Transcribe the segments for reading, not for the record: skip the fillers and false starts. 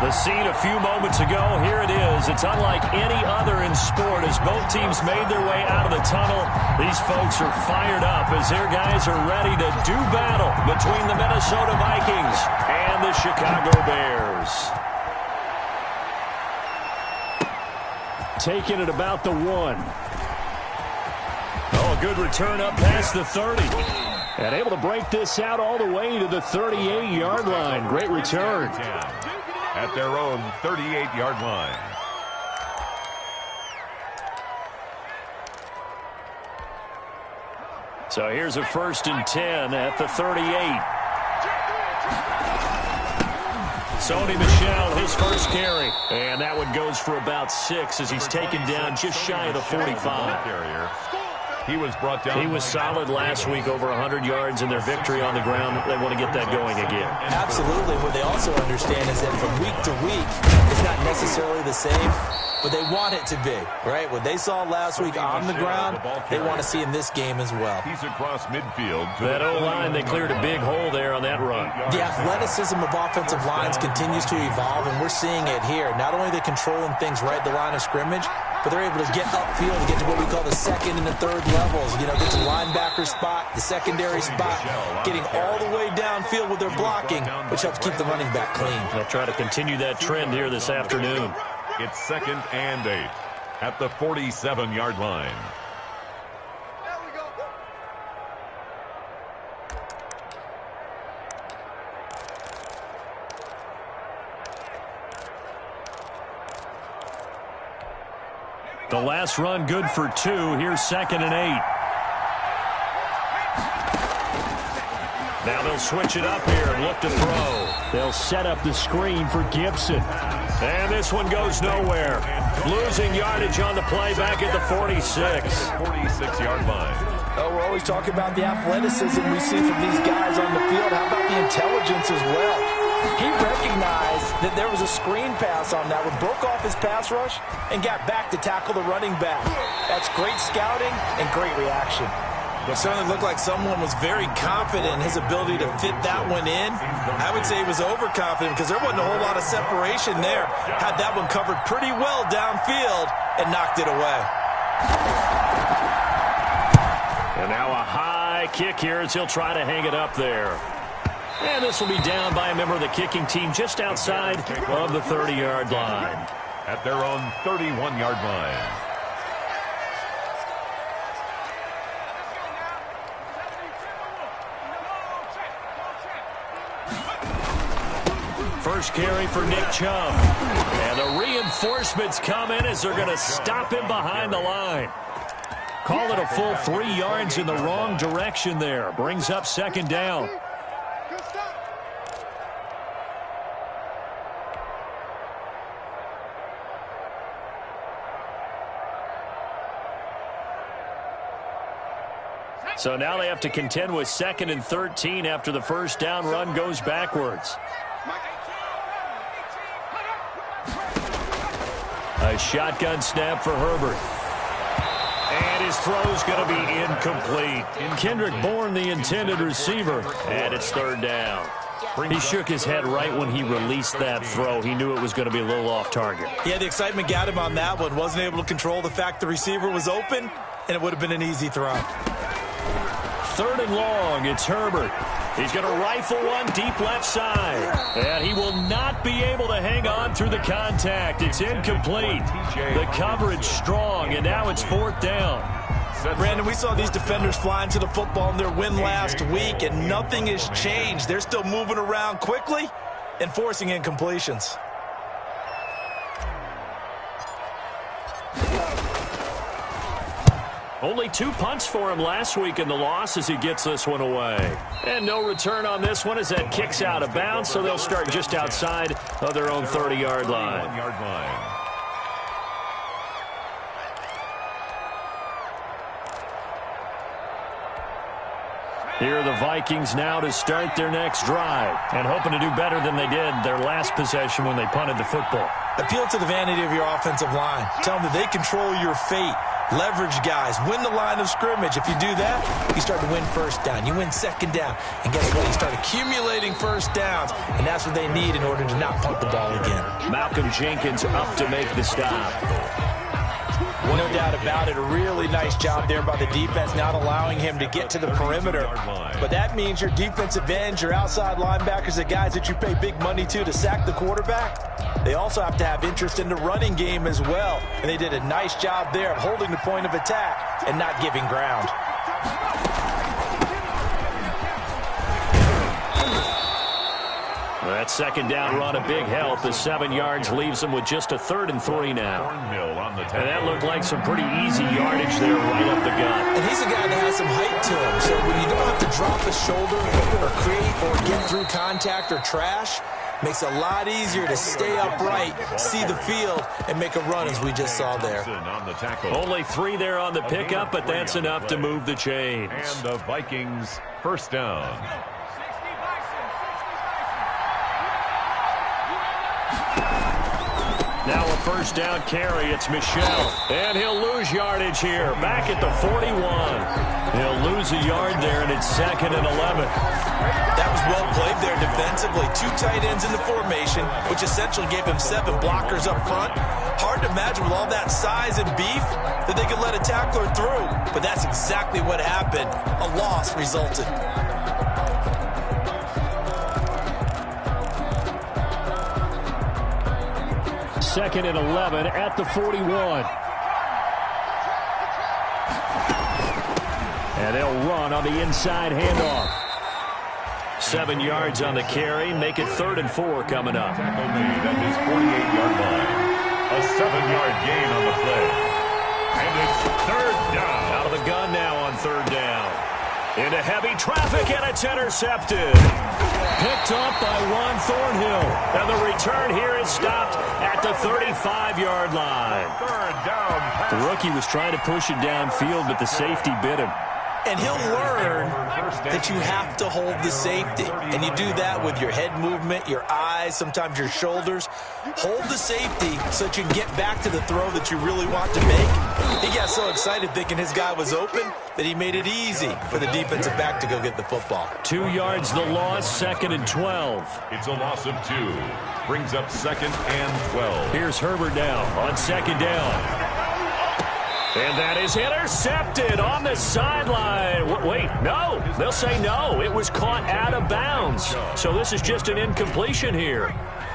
The scene a few moments ago, here it is. It's unlike any other in sport. As both teams made their way out of the tunnel, these folks are fired up as their guys are ready to do battle between the Minnesota Vikings and the Chicago Bears. Taking it about the 1. Oh, a good return up past the 30. And able to break this out all the way to the 38-yard line. Great return. At their own 38-yard line. So here's a 1st and 10 at the 38. Sony Michel, his first carry. And that one goes for about 6 as he's taken down just shy of the 45. He was brought down. He was solid last week, over 100 yards in their victory on the ground. They want to get that going again. Absolutely. What they also understand is that from week to week, it's not necessarily the same, but they want it to be, right? What they saw last week on the ground, they want to see in this game as well. He's across midfield. That O-line, they cleared a big hole there on that run. The athleticism of offensive lines continues to evolve, and we're seeing it here. Not only are they controlling things right at the line of scrimmage, but they're able to get upfield and get to what we call the 2nd and the 3rd levels. You know, get to the linebacker spot, the secondary spot, getting all the way downfield with their blocking, which helps keep the running back clean. They'll try to continue that trend here this afternoon. It's 2nd and 8 at the 47-yard line. The last run good for 2. Here's 2nd and 8. Now they'll switch it up here and look to throw. They'll set up the screen for Gibson. And this one goes nowhere. Losing yardage on the play back at the 46. 46-yard line. Oh, we're always talking about the athleticism we see from these guys on the field. How about the intelligence as well? He recognized that there was a screen pass on that one, broke off his pass rush, and got back to tackle the running back. That's great scouting and great reaction. It certainly looked like someone was very confident in his ability to fit that one in. I would say he was overconfident because there wasn't a whole lot of separation there. Had that one covered pretty well downfield and knocked it away. And now a high kick here as he'll try to hang it up there. And this will be down by a member of the kicking team just outside of the 30-yard line. At their own 31-yard line. First carry for Nick Chubb. And the reinforcements come in as they're going to stop him behind the line. Call it a full 3 yards in the wrong direction there. Brings up 2nd down. So now they have to contend with 2nd and 13 after the first down run goes backwards. A shotgun snap for Herbert. And his throw's going to be incomplete. Kendrick Bourne, the intended receiver, and it's 3rd down. He shook his head right when he released that throw. He knew it was going to be a little off target. Yeah, the excitement got him on that one. Wasn't able to control the fact the receiver was open, and it would have been an easy throw. 3rd and long, it's Herbert. He's going to rifle one deep left side. And he will not be able to hang on through the contact. It's incomplete. The coverage strong, and now it's 4th down. Brandon, we saw these defenders flying to the football in their win last week, and nothing has changed. They're still moving around quickly and forcing incompletions. Only 2 punts for him last week in the loss as he gets this one away. And no return on this one as that kicks out of bounds, so they'll start just outside of their own 30-yard line. Here are the Vikings now to start their next drive and hoping to do better than they did their last possession when they punted the football. Appeal to the vanity of your offensive line. Tell them that they control your fate. Leverage guys, win the line of scrimmage. If you do that, you start to win first down. You win second down. And guess what? You start accumulating first downs. And that's what they need in order to not punt the ball again. Malcolm Jenkins up to make the stop. No doubt about it. A really nice job there by the defense, not allowing him to get to the perimeter. But that means your defensive ends, your outside linebackers, the guys that you pay big money to sack the quarterback, they also have to have interest in the running game as well. And they did a nice job there of holding the point of attack and not giving ground. That second down run, a big help. The 7 yards leaves them with just a 3rd and 3 now. And that looked like some pretty easy yardage there right up the gut. And he's a guy that has some height to him. So when you don't have to drop a shoulder or create or get through contact or trash, makes it a lot easier to stay upright, see the field, and make a run as we just saw there. Only 3 there on the pickup, but that's enough to move the chains. And the Vikings first down. Now a first down carry. It's Michel. And he'll lose yardage here. Back at the 41. He'll lose a yard there, and it's 2nd and 11. That was well played there defensively. 2 tight ends in the formation, which essentially gave him 7 blockers up front. Hard to imagine with all that size and beef that they could let a tackler through. But that's exactly what happened. A loss resulted. 2nd and 11 at the 41. And they'll run on the inside handoff. 7 yards on the carry. Make it 3rd and 4 coming up. Tackle made at his 48-yard line. A 7-yard gain on the play. And it's 3rd down. Out of the gun now on 3rd down. Into heavy traffic, and it's intercepted. Picked up by Juan Thornhill. And the return here is stopped at the 35-yard line. 3rd down. The rookie was trying to push it downfield, but the safety bit him. And he'll learn that you have to hold the safety. And you do that with your head movement, your eyes, sometimes your shoulders. Hold the safety so that you can get back to the throw that you really want to make. He got so excited thinking his guy was open that he made it easy for the defensive back to go get the football. 2 yards the loss, 2nd and 12. It's a loss of 2. Brings up 2nd and 12. Here's Herbert now on 2nd down. And that is intercepted on the sideline. Wait, no. They'll say no. It was caught out of bounds. So this is just an incompletion here.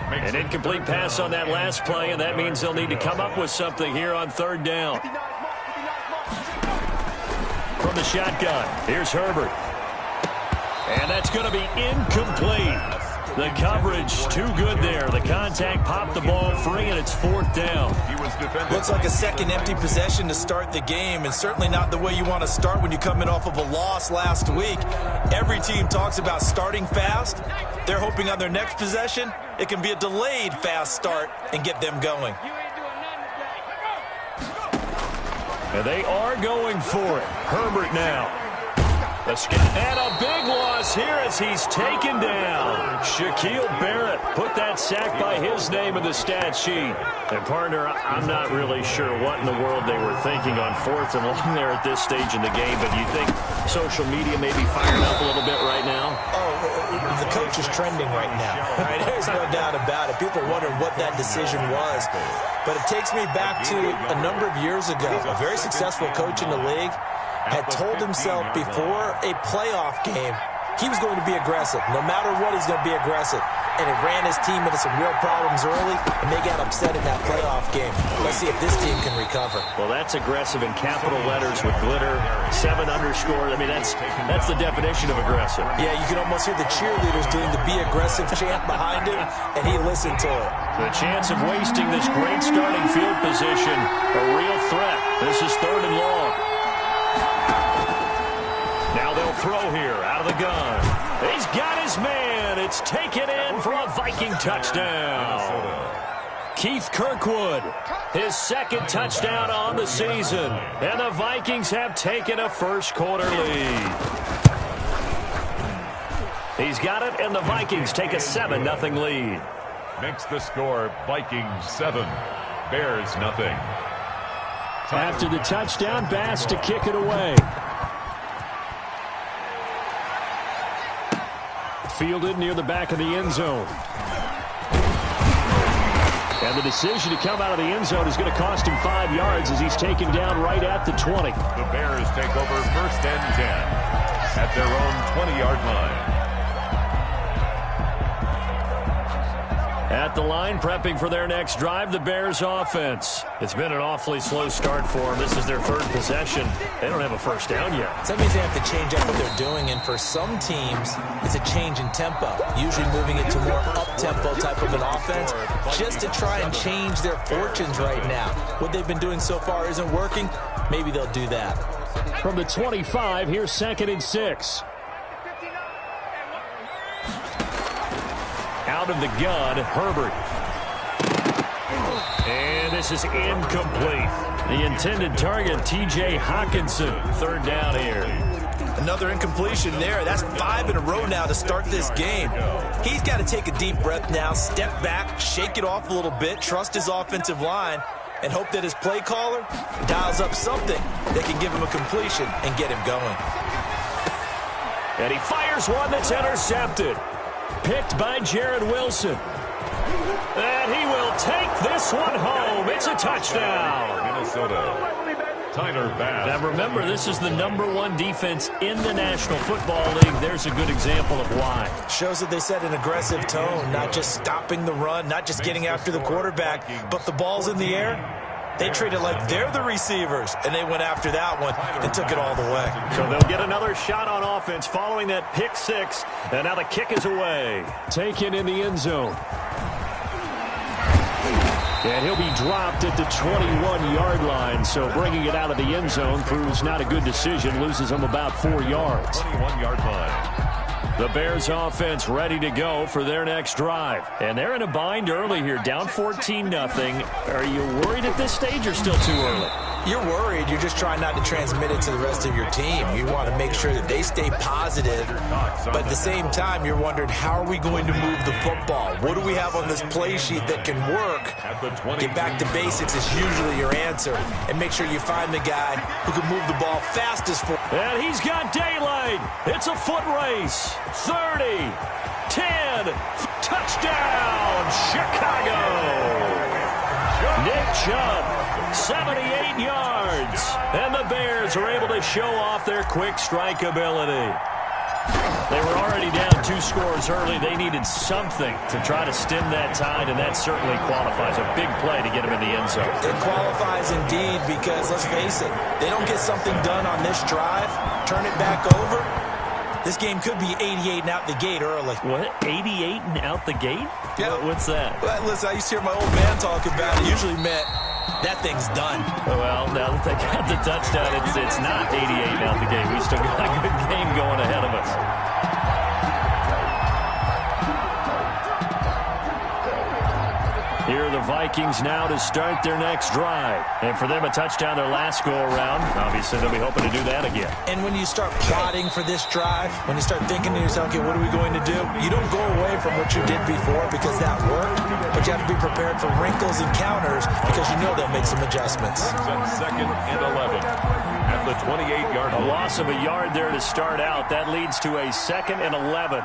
An incomplete pass on that last play, and that means they'll need to come up with something here on 3rd down. From the shotgun, here's Herbert. And that's going to be incomplete. The coverage too good there. The contact popped the ball free, and it's 4th down. Looks like a second empty possession to start the game, and certainly not the way you want to start when you're coming off of a loss last week. Every team talks about starting fast. They're hoping on their next possession, it can be a delayed fast start and get them going. And they are going for it. Herbert now. And a big loss here as he's taken down. Shaquille Barrett put that sack by his name in the stat sheet. And, partner, I'm not really sure what in the world they were thinking on 4th and long there at this stage in the game. But do you think social media may be firing up a little bit right now? Oh, the coach is trending right now. Right? There's no doubt about it. People are wondering what that decision was. But it takes me back to a number of years ago. A very successful coach in the league had told himself before a playoff game he was going to be aggressive. No matter what, he's going to be aggressive. And it ran his team into some real problems early, and they got upset in that playoff game. Let's see if this team can recover. Well, that's aggressive in capital letters with glitter, 7 underscore. I mean, that's the definition of aggressive. Yeah, you can almost hear the cheerleaders doing the be aggressive chant behind him, and he listened to it. The chance of wasting this great starting field position, a real threat. This is 3rd and long. Now they'll throw here out of the gun. He's got his man. It's taken in for a Viking touchdown. Keith Kirkwood, his 2nd touchdown on the season. And the Vikings have taken a first-quarter lead. He's got it, and the Vikings take a 7-0 lead. Makes the score Vikings 7, Bears nothing. After the touchdown, Bass to kick it away. Fielded near the back of the end zone. And the decision to come out of the end zone is going to cost him 5 yards as he's taken down right at the 20. The Bears take over 1st and 10 at their own 20-yard line. At the line, prepping for their next drive, the Bears offense. It's been an awfully slow start for them. This is their 3rd possession. They don't have a first down yet. So that means they have to change up what they're doing, and for some teams, it's a change in tempo, usually moving it to more up-tempo type of an offense, just to try and change their fortunes right now. What they've been doing so far isn't working. Maybe they'll do that. From the 25, here's 2nd and 6. Out of the gun, Herbert. And this is incomplete. The intended target, T.J. Hockenson. 3rd down here. Another incompletion there. That's 5 in a row now to start this game. He's got to take a deep breath now, step back, shake it off a little bit, trust his offensive line, and hope that his play caller dials up something that can give him a completion and get him going. And he fires one that's intercepted. Picked by Jared Wilson. And he will take this one home. It's a touchdown. Minnesota. Tyler Bass. Now remember, this is the #1 defense in the National Football League. There's a good example of why. Shows that they set an aggressive tone, not just stopping the run, not just getting after the quarterback, but the ball's in the air. They treat it like they're the receivers, and they went after that one and took it all the way. So they'll get another shot on offense following that pick 6, and now the kick is away. Taken in the end zone. And he'll be dropped at the 21-yard line, so bringing it out of the end zone proves not a good decision, loses him about 4 yards. 21-yard line. The Bears offense ready to go for their next drive. And they're in a bind early here, down 14-0. Are you worried at this stage or still too early? You're worried. You're just trying not to transmit it to the rest of your team. You want to make sure that they stay positive. But at the same time, you're wondering, how are we going to move the football? What do we have on this play sheet that can work? Get back to basics is usually your answer. And make sure you find the guy who can move the ball fastest for. And he's got daylight. It's a foot race. 30, 10, touchdown, Chicago. Nick Chubb, 78 yards. And the Bears are able to show off their quick strike ability. They were already down 2 scores early. They needed something to try to stem that tide, and that certainly qualifies. A big play to get them in the end zone. It qualifies indeed because, let's face it, they don't get something done on this drive, turn it back over. This game could be 88 and out the gate early. What? 88 and out the gate? Yeah. What's that? Well, listen, I used to hear my old man talk about it. Usually meant that thing's done. Well, now that they got the touchdown, it's not 88 and out the gate. We still got a good game going ahead of us. Here are the Vikings now to start their next drive. And for them, a touchdown their last go-around. Obviously, they'll be hoping to do that again. And when you start plotting for this drive, when you start thinking to yourself, okay, what are we going to do? You don't go away from what you did before because that worked, but you have to be prepared for wrinkles and counters because you know they'll make some adjustments. 2nd and 11 at the 28-yard line. A loss of a yard there to start out. That leads to a 2nd and 11.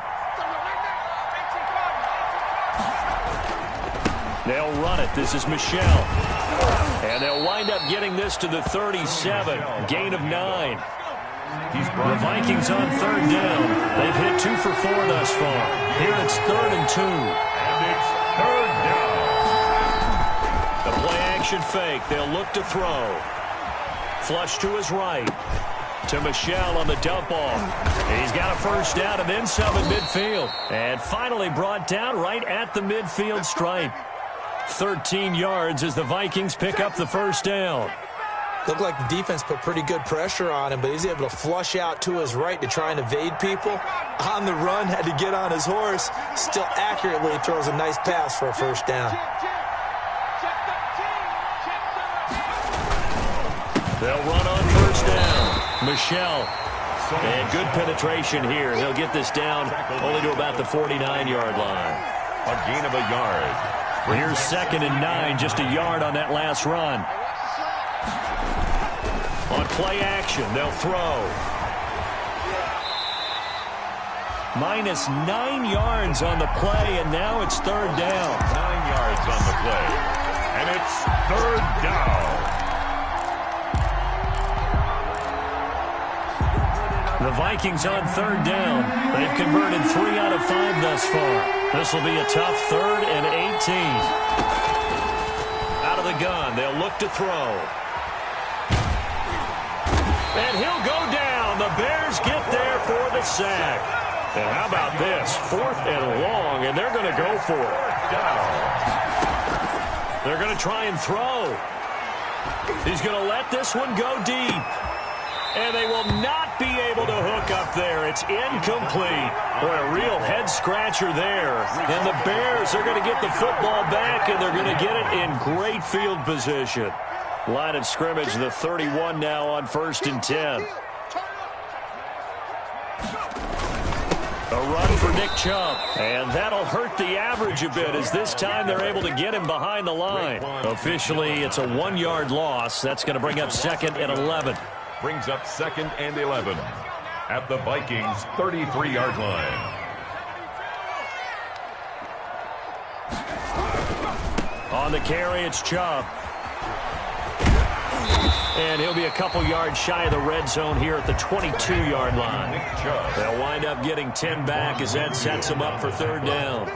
They'll run it. This is Michelle. And they'll wind up getting this to the 37. Gain of 9. The Vikings on 3rd down. They've hit 2 for 4 thus far. Here it's 3rd and 2. And it's 3rd down. The play-action fake. They'll look to throw. Flush to his right. To Michelle on the dump off. He's got a first down and then some in midfield. And finally brought down right at the midfield stripe. 13 yards as the Vikings pick up the first down. Looked like the defense put pretty good pressure on him, but he's able to flush out to his right to try and evade people. On the run, had to get on his horse. Still accurately throws a nice pass for a first down. They'll run on first down. Michelle. And good penetration here. He'll get this down only to about the 49-yard line. A gain of a yard. Here's 2nd and 9, just a yard on that last run. On play action, they'll throw. -9 yards on the play, and now it's third down. 9 yards on the play, and it's third down. The Vikings on third down. They've converted 3 out of 5 thus far. This will be a tough 3rd and 18. Out of the gun, they'll look to throw. And he'll go down. The Bears get there for the sack. And how about this? 4th and long, and they're going to go for it. They're going to try and throw. He's going to let this one go deep. And they will not be able to hook up there. It's incomplete. Boy, a real head-scratcher there. And the Bears are going to get the football back, and they're going to get it in great field position. Line of scrimmage, the 31 now on 1st and 10. A run for Nick Chubb, and that'll hurt the average a bit as this time they're able to get him behind the line. Officially, it's a 1-yard loss. That's going to bring up 2nd and 11. Brings up 2nd and 11 at the Vikings' 33-yard line. On the carry, it's Chubb. And he'll be a couple yards shy of the red zone here at the 22-yard line. They'll wind up getting 10 back as that sets them up for third down.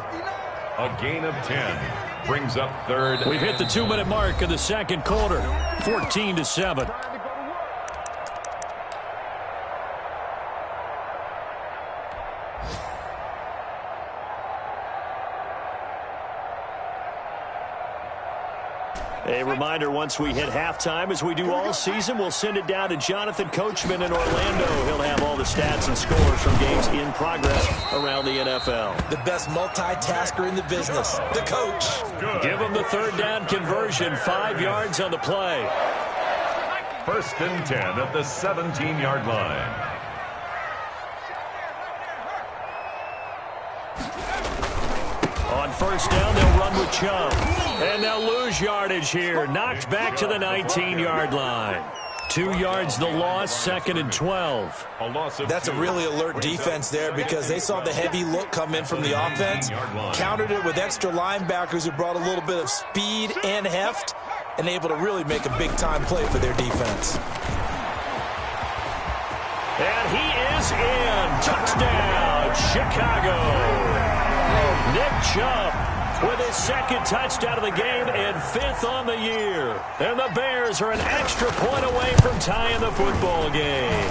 A gain of 10 brings up third. We've hit the 2-minute mark of the second quarter, 14-7. A reminder, once we hit halftime, as we do all season, we'll send it down to Jonathan Coachman in Orlando. He'll have all the stats and scores from games in progress around the NFL. The best multitasker in the business, the coach. Give him the third down conversion, 5 yards on the play. 1st and 10 at the 17-yard line. On 1st down, they'll run with Chubb. And they'll lose yardage here. Knocked back to the 19-yard line. 2 yards the loss, 2nd and 12. That's a really alert defense there because they saw the heavy look come in from the offense, countered it with extra linebackers who brought a little bit of speed and heft, and able to really make a big-time play for their defense. And he is in. Touchdown, Chicago. Nick Chubb with his 2nd touchdown of the game and 5th on the year. And the Bears are an extra point away from tying the football game.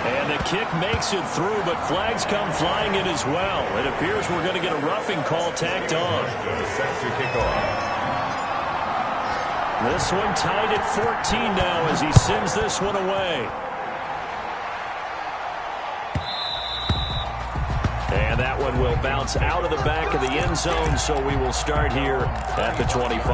And the kick makes it through, but flags come flying in as well. It appears we're going to get a roughing call tacked on. Set to kick off. This one tied at 14 now as he sends this one away. And that one will bounce out of the back of the end zone, so we will start here at the 25.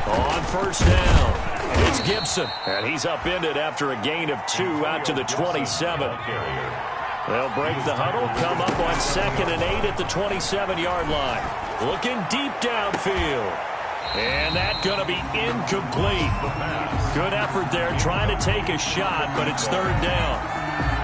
On 1st down, it's Gibson, and he's upended after a gain of 2 out to the 27. They'll break the huddle, come up on 2nd and 8 at the 27-yard line. Looking deep downfield. And that's going to be incomplete. Good effort there, trying to take a shot, but it's third down.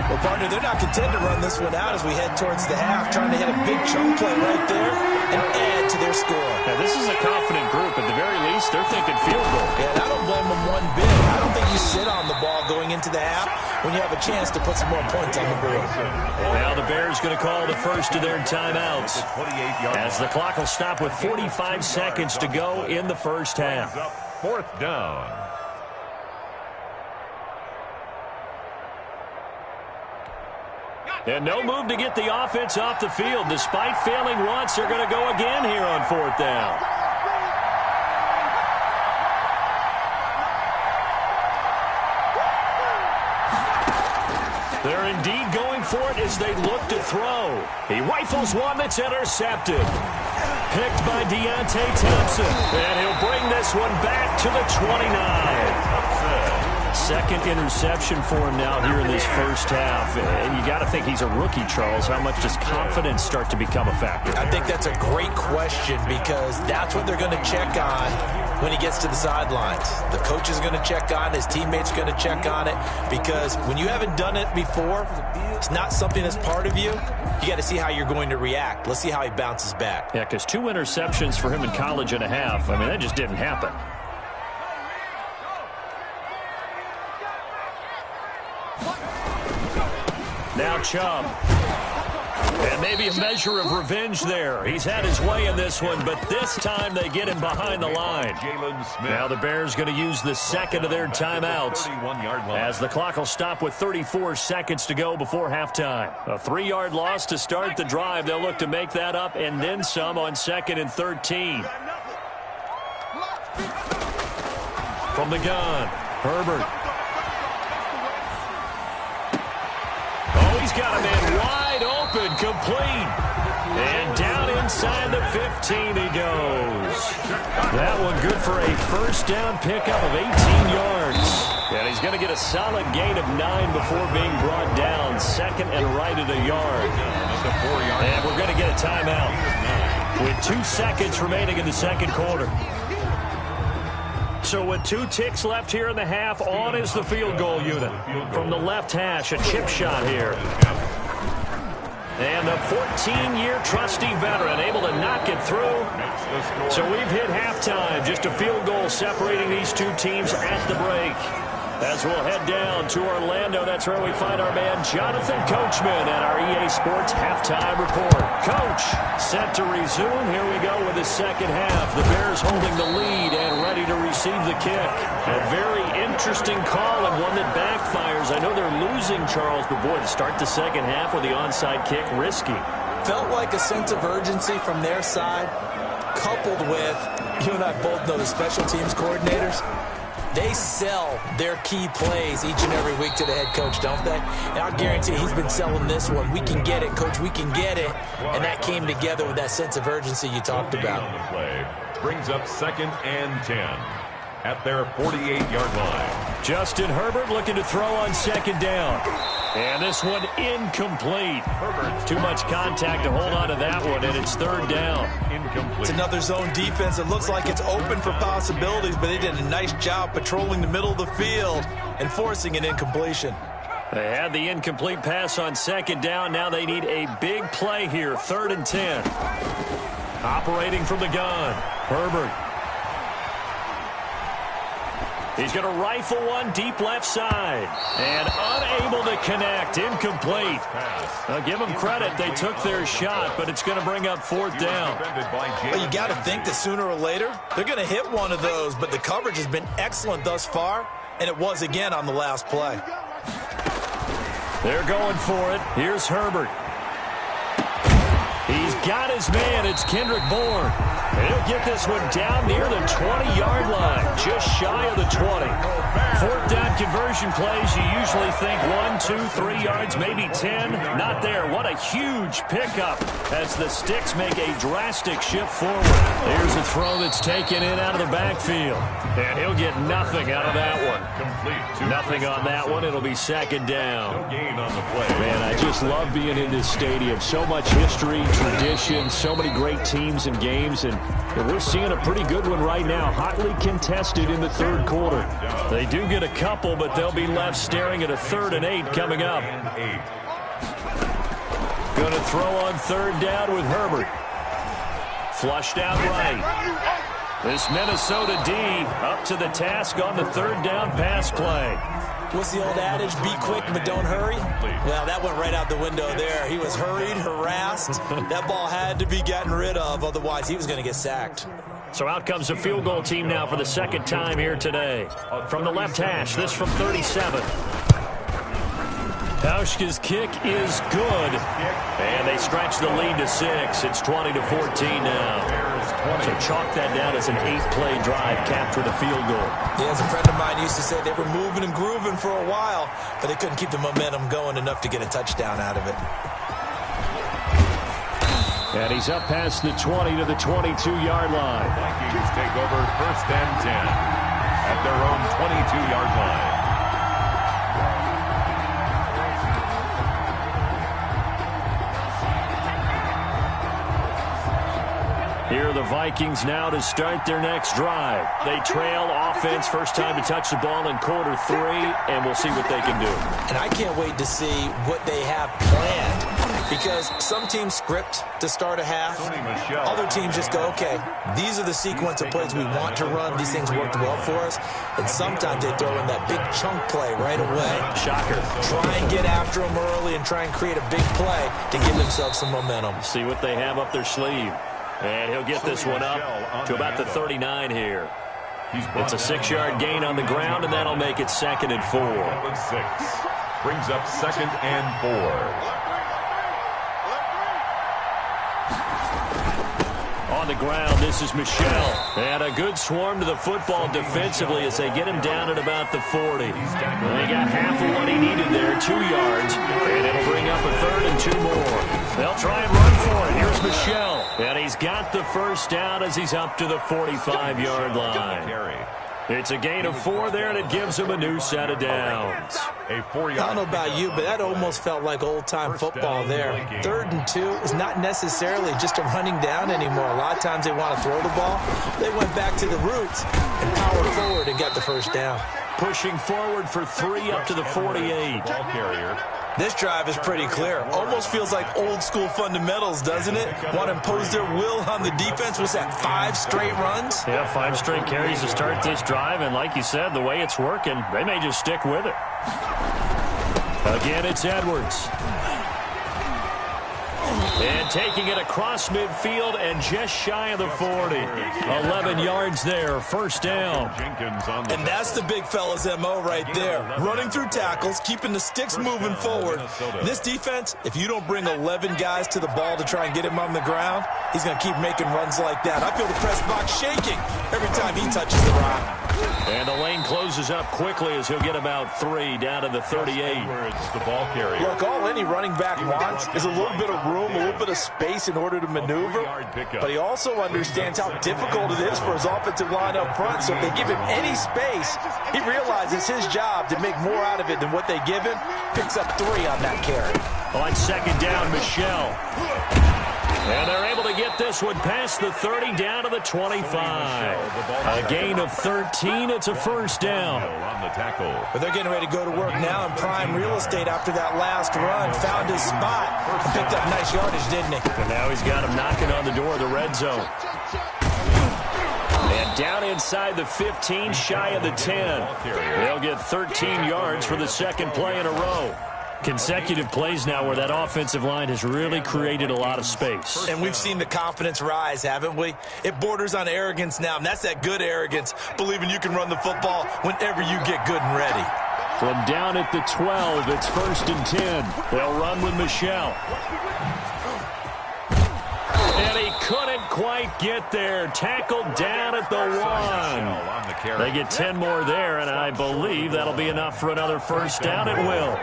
Well, partner, they're not content to run this one out as we head towards the half, trying to hit a big chunk play right there and add to their score. Now, this is a confident group. At the very least, they're thinking field goal. Yeah, and I don't blame them one bit. I don't think you sit on the ball going into the half when you have a chance to put some more points on the board. Now the Bears going to call the first of their timeouts as the clock will stop with 45 seconds to go in the first half. 4th down. And no move to get the offense off the field. Despite failing once, they're going to go again here on 4th down. They're indeed going for it as they look to throw. He rifles one that's intercepted. Picked by Deontay Thompson. And he'll bring this one back to the 29. Second interception for him now here in this first half. And you got to think he's a rookie, Charles. How much does confidence start to become a factor? I think that's a great question because that's what they're going to check on when he gets to the sidelines. The coach is going to check on it. His teammates are going to check on it because when you haven't done it before, it's not something that's part of you. You got to see how you're going to react. Let's see how he bounces back. Yeah, because 2 interceptions for him in college and a half. I mean, that just didn't happen. Now Chubb. And maybe a measure of revenge there. He's had his way in this one, but this time they get him behind the line. Now the Bears going to use the second of their timeouts as the clock will stop with 34 seconds to go before halftime. A 3-yard loss to start the drive. They'll look to make that up and then some on 2nd and 13. From the gun, Herbert. Oh, he's got a man wide open, complete. And down inside the 15 he goes. That one good for a first down pickup of 18 yards. And he's going to get a solid gain of 9 before being brought down. 2nd and right at a yard. And we're going to get a timeout with 2 seconds remaining in the second quarter. So with 2 ticks left here in the half, on is the field goal unit. From the left hash, a chip shot here. And the 14-year trusty veteran able to knock it through. So we've hit halftime. Just a field goal separating these 2 teams at the break. As we'll head down to Orlando, that's where we find our man Jonathan Coachman at our EA Sports Halftime Report. Coach, set to resume. Here we go with the second half. The Bears holding the lead and ready to receive the kick. A very interesting call and one that backfires. I know they're losing, Charles, but boy, to start the second half with the onside kick, risky. Felt like a sense of urgency from their side, coupled with, you and I both know the special teams coordinators. They sell their key plays each and every week to the head coach, don't they? And I guarantee he's been selling this one. We can get it, Coach. We can get it. And that came together with that sense of urgency you talked about. Play brings up 2nd and 10 at their 48-yard line. Justin Herbert looking to throw on 2nd down. And this one incomplete. Herbert, too much contact to hold on to that one, and it's 3rd down. Incomplete. It's another zone defense. It looks like it's open for possibilities, but they did a nice job patrolling the middle of the field and forcing an incompletion. They had the incomplete pass on 2nd down. Now they need a big play here, 3rd and 10. Operating from the gun, Herbert. He's going to rifle one deep left side. And unable to connect. Incomplete. Now give them credit. They took their shot, but it's going to bring up 4th down. Well, you got to think that sooner or later, they're going to hit one of those. But the coverage has been excellent thus far, and it was again on the last play. They're going for it. Here's Herbert. He's got his man. It's Kendrick Bourne. And he'll get this one down near the 20-yard line, just shy of the 20. 4th down conversion plays, you usually think 1, 2, 3 yards, maybe 10. Not there. What a huge pickup as the Sticks make a drastic shift forward. Here's a throw that's taken in out of the backfield. And he'll get nothing out of that one. Complete. Nothing on that one. It'll be 2nd down. No gain on the play. Man, I just love being in this stadium. So much history, tradition, so many great teams and games, and we're seeing a pretty good one right now. Hotly contested in the 3rd quarter. They do get a couple, but they'll be left staring at a 3rd and 8 coming up. Going to throw on 3rd down with Herbert. Flushed out right. This Minnesota D up to the task on the 3rd down pass play. What's the old adage? Be quick, but don't hurry. Well, that went right out the window there. He was hurried, harassed. That ball had to be gotten rid of. Otherwise, he was going to get sacked. So out comes the field goal team now for the 2nd time here today. From the left hash, this from 37. Pauschka's kick is good. And they stretch the lead to 6. It's 20-14 now. So chalk that down as an 8-play drive, capture the field goal. Yeah, as a friend of mine used to say, they were moving and grooving for a while, but they couldn't keep the momentum going enough to get a touchdown out of it. And he's up past the 20 to the 22-yard line. Vikings take over 1st and 10 at their own 22-yard line. the Vikings now to start their next drive. They trail offense, first time to touch the ball in quarter 3, and we'll see what they can do. And I can't wait to see what they have planned, because some teams script to start a half. Other teams just go, okay, these are the sequence of plays we want to run. These things worked well for us. And sometimes they throw in that big chunk play right away. Shocker. Try and get after them early and try and create a big play to give themselves some momentum. See what they have up their sleeve. And he'll get this one up to about the 39 here. It's a 6-yard gain on the ground, and that'll make it 2nd and 4. Brings up 2nd and 4. On the ground, this is Michel. And a good swarm to the football defensively as they get him down at about the 40. They got half of what he needed there, 2 yards. And it'll bring up a 3rd and 2 more. They'll try and run for it. Here's Michel. And he's got the first down as he's up to the 45-yard line. It's a gain of 4 there, and it gives him a new set of downs. I don't know about you, but that almost felt like old-time football there. 3rd and 2 is not necessarily just a running down anymore. A lot of times they want to throw the ball. They went back to the roots and powered forward and got the first down. Pushing forward for 3 up to the 48. Ball carrier. This drive is pretty clear. Almost feels like old-school fundamentals, doesn't it? Want to impose their will on the defense. Was that 5 straight runs? Yeah, 5 straight carries to start this drive, and like you said, the way it's working, they may just stick with it. Again, it's Edwards. And taking it across midfield and just shy of the 40. 11 yards there, first down. And that's the big fella's MO right there. Running through tackles, keeping the sticks moving forward. This defense, if you don't bring 11 guys to the ball to try and get him on the ground, he's going to keep making runs like that. I feel the press box shaking every time he touches the rock. And the lane closes up quickly as he'll get about 3 down to the 38. The ball carrier. Look, all any running back wants is a little bit of room, a little bit of space in order to maneuver. But he also understands how difficult it is for his offensive line up front. So if they give him any space, he realizes his job to make more out of it than what they give him. Picks up 3 on that carry. On 2nd down, Michel. And they're able to get this one past the 30 down to the 25. A gain of 13. It's a first down. But they're getting ready to go to work now in prime real estate after that last run. Found his spot. Picked up nice yardage, didn't he? And now he's got him knocking on the door of the red zone. And down inside the 15, shy of the 10. They'll get 13 yards for the 2nd play in a row. Consecutive plays now where that offensive line has really created a lot of space. And we've seen the confidence rise, haven't we? It borders on arrogance now, and that's that good arrogance, believing you can run the football whenever you get good and ready. From down at the 12, it's 1st and 10. They'll run with Michel. And he couldn't quite get there. Tackled down at the 1. They get 10 more there, and I believe that'll be enough for another first down. It will.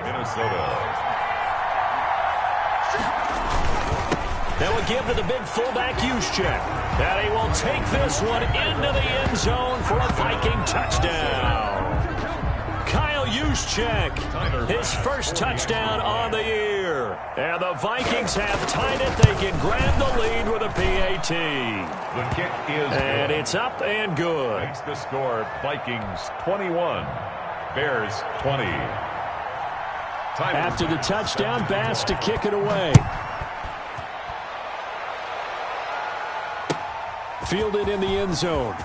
Now we give to the big fullback Juszczyk. And he will take this one into the end zone for a Viking touchdown. Kyle Juszczyk, his first touchdown on the year. And the Vikings have tied it. They can grab the lead with a PAT. The kick is and it's up and good. Makes the score Vikings 21, Bears 20. After the touchdown, Bass to kick it away. Fielded in the end zone.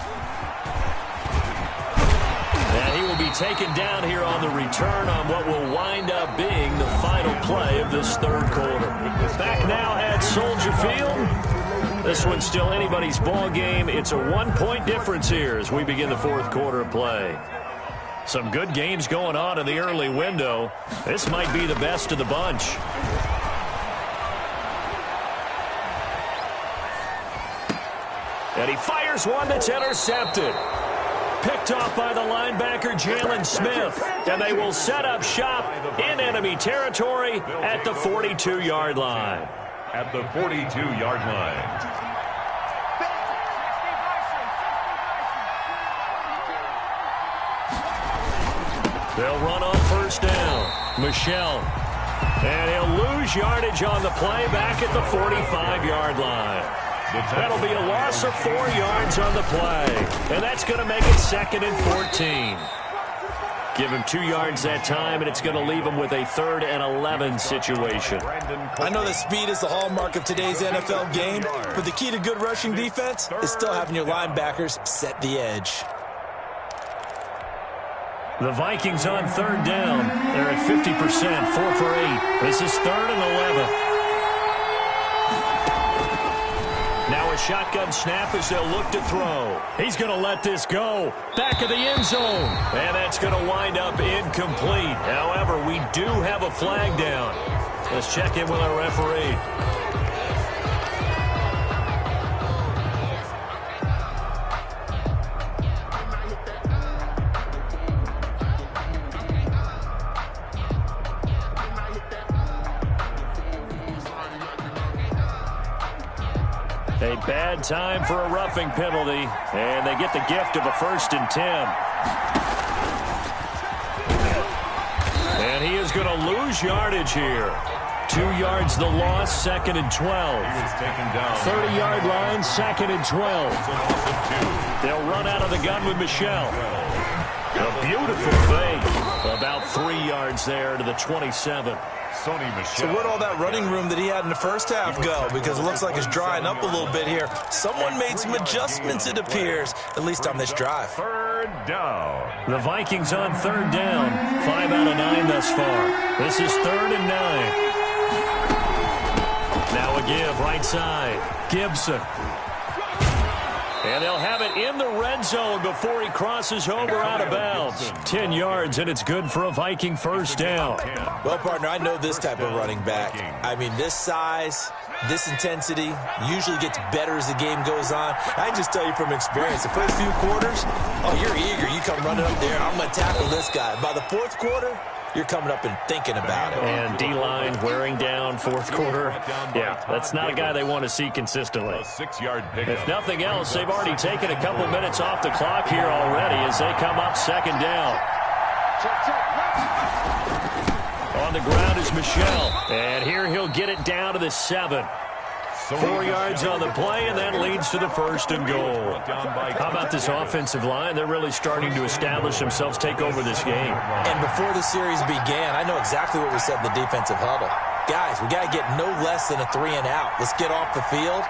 And he will be taken down here on the return on what will wind up being the final play of this 3rd quarter. Back now at Soldier Field. This one's still anybody's ball game. It's a 1-point difference here as we begin the 4th quarter of play. Some good games going on in the early window. This might be the best of the bunch. And he fires one that's intercepted. Picked off by the linebacker, Jalen Smith. And they will set up shop in enemy territory at the 42-yard line. At the 42-yard line. They'll run on first down. Michel. And he'll lose yardage on the play back at the 45-yard line. That'll be a loss of 4 yards on the play. And that's going to make it 2nd and 14. Give him 2 yards that time, and it's going to leave him with a 3rd and 11 situation. I know that speed is the hallmark of today's NFL game, but the key to good rushing defense is still having your linebackers set the edge. The Vikings on 3rd down. They're at 50%, 4 for 8. This is 3rd and 11. Now a shotgun snap as they'll look to throw. He's going to let this go. Back of the end zone. And that's going to wind up incomplete. However, we do have a flag down. Let's check in with our referee. A bad time for a roughing penalty, and they get the gift of a 1st and 10. And he is going to lose yardage here. 2 yards the loss, 2nd and 12. 30-yard line, 2nd and 12. They'll run out of the gun with Michel. A beautiful fake. About 3 yards there to the 27. So where'd all that running room that he had in the first half go? Because it looks like it's drying up a little bit here. Someone made some adjustments, it appears, at least on this drive. 3rd down. The Vikings on 3rd down. 5 out of 9 thus far. This is 3rd and 9. Now a give right side. Gibson. And they'll have it in the red zone before he crosses over out of bounds. 10 yards, and it's good for a Viking 1st down. Well, partner, I know this type of running back. I mean, this size, this intensity usually gets better as the game goes on. I can just tell you from experience, the first few quarters, oh, you're eager. You come running up there, I'm going to tackle this guy. By the 4th quarter, you're coming up and thinking about it. And D-line wearing down 4th quarter. Yeah, that's not a guy they want to see consistently. 6-yard pickup. If nothing else, they've already taken a couple minutes off the clock here already as they come up 2nd down. On the ground is Michel. And here he'll get it down to the 7. 4 yards on the play, and that leads to the 1st and goal. How about this offensive line? They're really starting to establish themselves, take over this game. And before the series began, I know exactly what was said in the defensive huddle. Guys, we got to get no less than a 3 and out. Let's get off the field.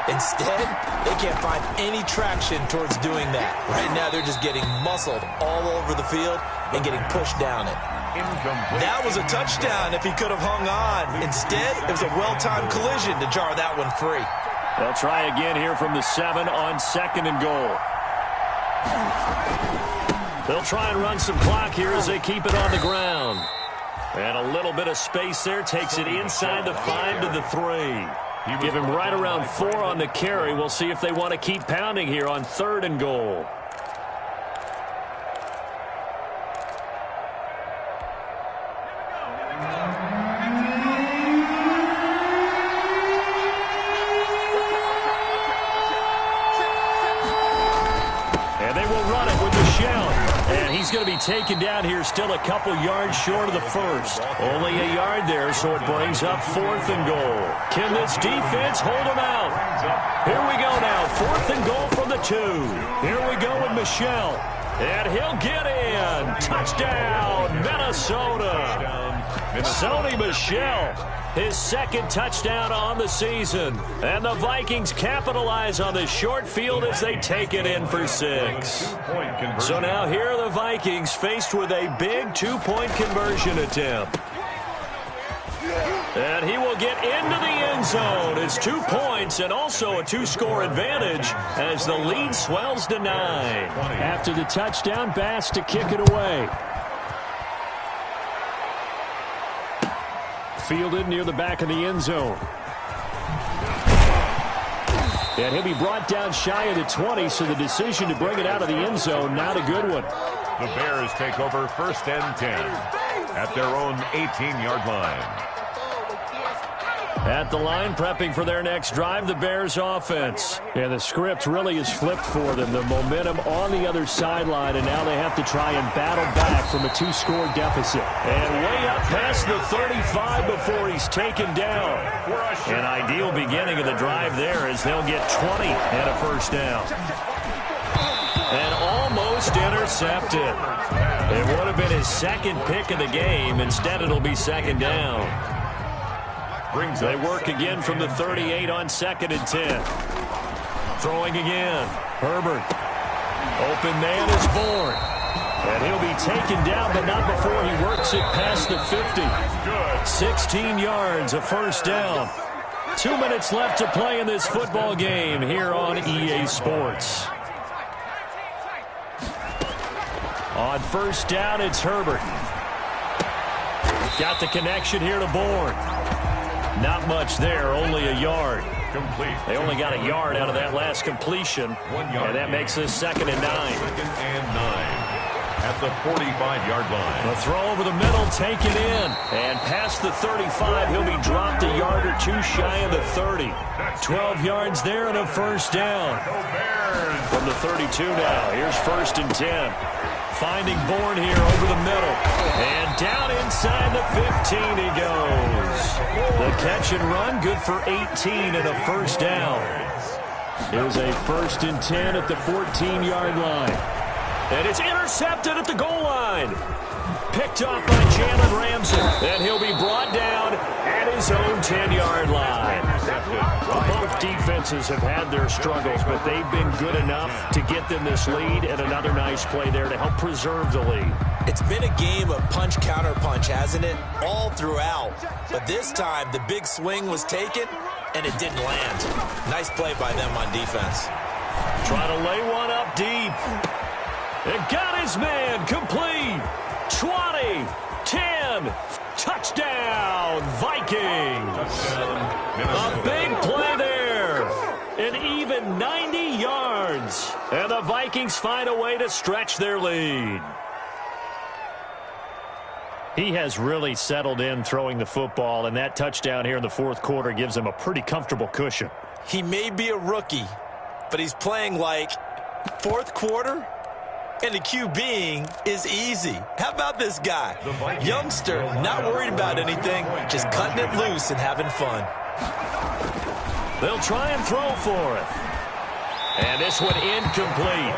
Instead, they can't find any traction towards doing that. Right now, they're just getting muscled all over the field and getting pushed down it. That was a touchdown if he could have hung on. Instead, it was a well-timed collision to jar that one free. They'll try again here from the 7 on 2nd and goal. They'll try and run some clock here as they keep it on the ground. And a little bit of space there takes it inside the 5 to the 3. Give him right around 4 on the carry. We'll see if they want to keep pounding here on 3rd and goal. He's going to be taken down here, still a couple yards short of the 1st. Only a yard there, so it brings up 4th and goal. Can this defense hold him out? Here we go now, 4th and goal from the 2. Here we go with Michel. And he'll get in. Touchdown, Minnesota. Sony Michel, his 2nd touchdown on the season. And the Vikings capitalize on the short field as they take it in for 6. So now here are the Vikings faced with a big 2-point conversion attempt. And he will get into the end zone. It's 2 points and also a 2-score advantage as the lead swells to 9. After the touchdown, Bass to kick it away. Fielded near the back of the end zone. And he'll be brought down shy of the 20, so the decision to bring it out of the end zone, not a good one. The Bears take over 1st and 10 at their own 18-yard line. At the line, prepping for their next drive, the Bears offense. And the script really is flipped for them. The momentum on the other sideline, and now they have to try and battle back from a 2-score deficit. And way up past the 35 before he's taken down. An ideal beginning of the drive there as they'll get 20 and a first down. And almost intercepted. It would have been his second pick of the game. Instead, it'll be second down. They work again from the 38 on 2nd and 10. Throwing again. Herbert. Open man is Bourne. And he'll be taken down, but not before he works it past the 50. 16 yards, a first down. 2 minutes left to play in this football game here on EA Sports. On first down, it's Herbert. Got the connection here to Bourne. Not much there, only a yard. Complete. They only got a yard out of that last completion, 1 yard. and that makes this 2nd and 9. 2nd and 9 at the 45-yard line. The throw over the middle, taken in. And past the 35, he'll be dropped a yard or two shy of the 30. 12 yards there and a first down. From the 32 now, here's 1st and 10. Finding Bourne here over the middle. And down inside the 15 he goes. The catch and run, good for 18 and a first down. Here's a 1st and 10 at the 14-yard line. And it's intercepted at the goal line. Picked off by Jalen Ramsey. And he'll be brought down at his own 10-yard line. Both defenses have had their struggles, but they've been good enough to get them this lead, and another nice play there to help preserve the lead. It's been a game of punch-counter-punch, hasn't it? All throughout. But this time, the big swing was taken, and it didn't land. Nice play by them on defense. Trying to lay one up deep. And got his man complete. 20, 10, touchdown, Vikings. A big play there. An even 90 yards. And the Vikings find a way to stretch their lead. He has really settled in throwing the football, and that touchdown here in the 4th quarter gives him a pretty comfortable cushion. He may be a rookie, but he's playing like 4th quarter. And the QBing is easy. How about this guy? Youngster, not worried about anything, just cutting it loose and having fun. They'll try and throw for it. And this one incomplete.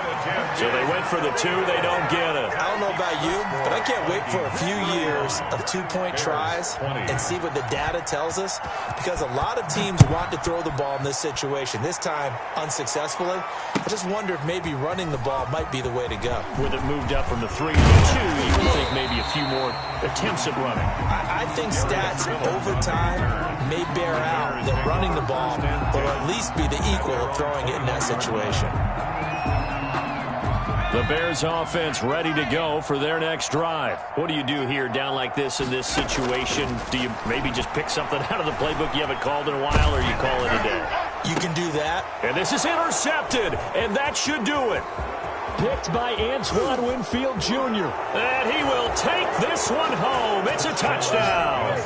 So they went for the 2. They don't get it. I don't know about you, but I can't wait for a few years of 2-point tries and see what the data tells us. Because a lot of teams want to throw the ball in this situation. This time, unsuccessfully. I just wonder if maybe running the ball might be the way to go. With it moved up from the 3 to the 2, you would think maybe a few more attempts at running. I think stats over time may bear out that running the ball will at least be the equal of throwing it in that situation. The Bears offense ready to go for their next drive. What do you do here down like this in this situation? Do you maybe just pick something out of the playbook you haven't called in a while, or you call it a day? You can do that. And this is intercepted, and that should do it. Picked by Antoine Winfield Jr. And he will take this one home. It's a touchdown.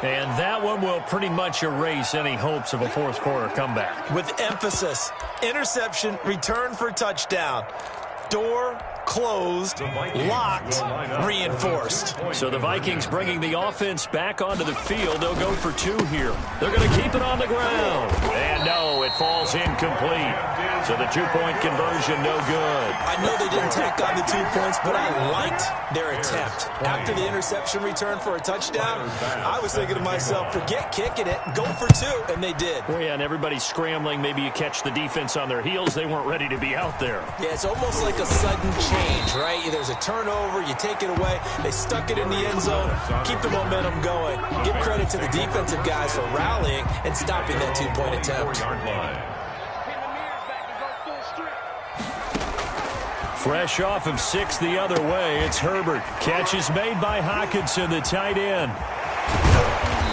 And that one will pretty much erase any hopes of a 4th quarter comeback. With emphasis, interception, return for touchdown. Door closed, locked, reinforced. So the Vikings bringing the offense back onto the field. They'll go for 2 here. They're going to keep it on the ground. And no, it falls incomplete. So the 2-point conversion, no good. I know they didn't tack on the 2 points, but I liked their attempt. After the interception return for a touchdown, I was thinking to myself, forget kicking it, go for 2, and they did. Well, yeah, and everybody's scrambling. Maybe you catch the defense on their heels. They weren't ready to be out there. Yeah, it's almost like a sudden change, right? There's a turnover, you take it away, they stuck it in the end zone, keep the momentum going. Give credit to the defensive guys for rallying and stopping that 2-point attempt. Fresh off of 6 the other way, it's Herbert. Catch is made by Hockenson, the tight end.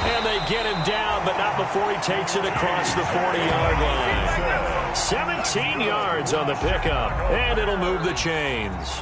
And they get him down, but not before he takes it across the 40-yard line. 17 yards on the pickup, and it'll move the chains.